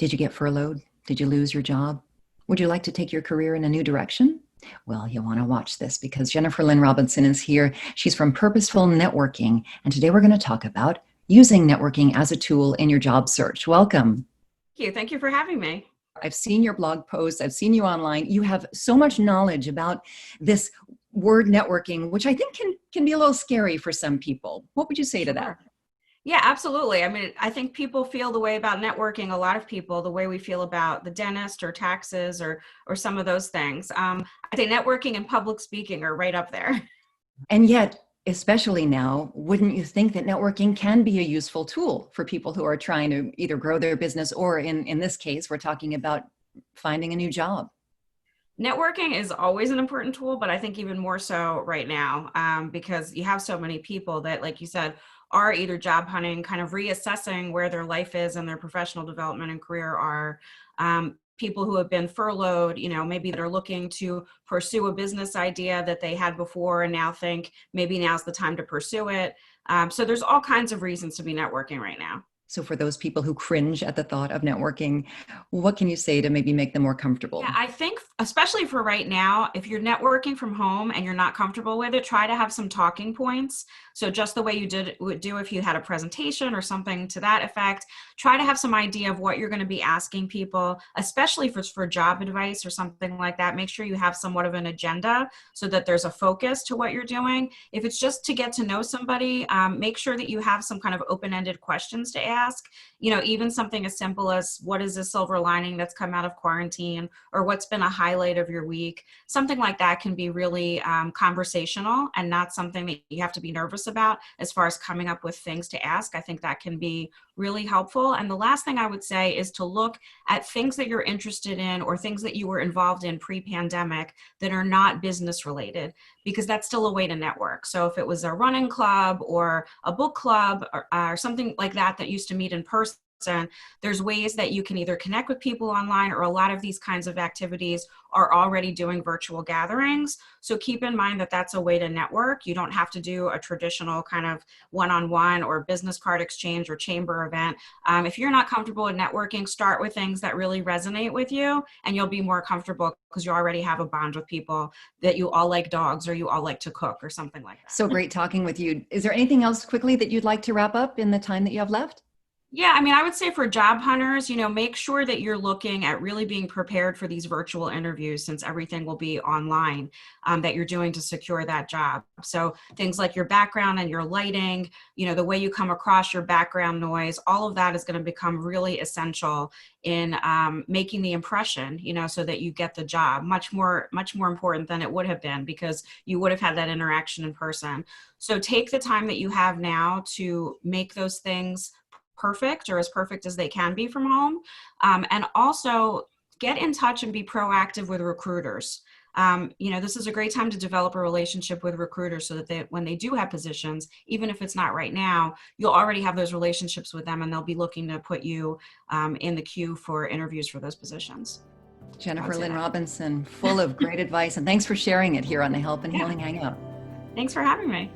Did you get furloughed? Did you lose your job? Would you like to take your career in a new direction? Well, you'll want to watch this because Jennifer Lynn Robinson is here. She's from Purposeful Networking, and today we're going to talk about using networking as a tool in your job search. Welcome. Thank you. Thank you for having me. I've seen your blog posts. I've seen you online. You have so much knowledge about this word networking, which I think can be a little scary for some people. What would you say to that? Sure. Yeah, absolutely. I mean, I think people feel the way about networking, a lot of people, the way we feel about the dentist or taxes or some of those things. I think networking and public speaking are right up there. And yet, especially now, wouldn't you think that networking can be a useful tool for people who are trying to either grow their business or in this case, we're talking about finding a new job? Networking is always an important tool, but I think even more so right now, because you have so many people that, like you said, are either job hunting, kind of reassessing where their life is and their professional development and career are. People who have been furloughed, maybe they're looking to pursue a business idea that they had before and now think maybe now's the time to pursue it. So there's all kinds of reasons to be networking right now. So for those people who cringe at the thought of networking, what can you say to maybe make them more Yeah, comfortable? I think especially for right now, if you're networking from home and you're not comfortable with it, try to have some talking points. So just the way you would do if you had a presentation or something to that effect, try to have some idea of what you're going to be asking people, especially for job advice or something like that. Make sure you have somewhat of an agenda so that there's a focus to what you're doing. If it's just to get to know somebody, make sure that you have some kind of open-ended questions to ask. Even something as simple as what is the silver lining that's come out of quarantine, or what's been a highlight of your week. Something like that can be really conversational and not something that you have to be nervous about as far as coming up with things to ask. I think that can be really helpful. And the last thing I would say is to look at things that you're interested in or things that you were involved in pre-pandemic that are not business related, because that's still a way to network. So if it was a running club or a book club or something like that that used to meet in person, there's ways that you can either connect with people online, or a lot of these kinds of activities are already doing virtual gatherings. So keep in mind that that's a way to network. You don't have to do a traditional kind of one-on-one or business card exchange or chamber event. If you're not comfortable in networking, start with things that really resonate with you, and you'll be more comfortable because you already have a bond with people that you all like dogs or you all like to cook or something like So that. great talking with you. Is there anything else quickly that you'd like to wrap up in the time that you have left? Yeah, I mean, I would say for job hunters, make sure that you're looking at really being prepared for these virtual interviews, since everything will be online, that you're doing to secure that job. So things like your background and your lighting, the way you come across, your background noise, all of that is going to become really essential in making the impression, so that you get the job. Much more important than it would have been, because you would have had that interaction in person. So take the time that you have now to make those things perfect, or as perfect as they can be from home. And also get in touch and be proactive with recruiters. This is a great time to develop a relationship with recruiters so that when they do have positions, even if it's not right now, you'll already have those relationships with them, and they'll be looking to put you in the queue for interviews for those positions. I would Jennifer say Lynn that. Robinson, full of great advice, and thanks for sharing it here on the Help and Yeah, Healing Hangout. thanks for having me.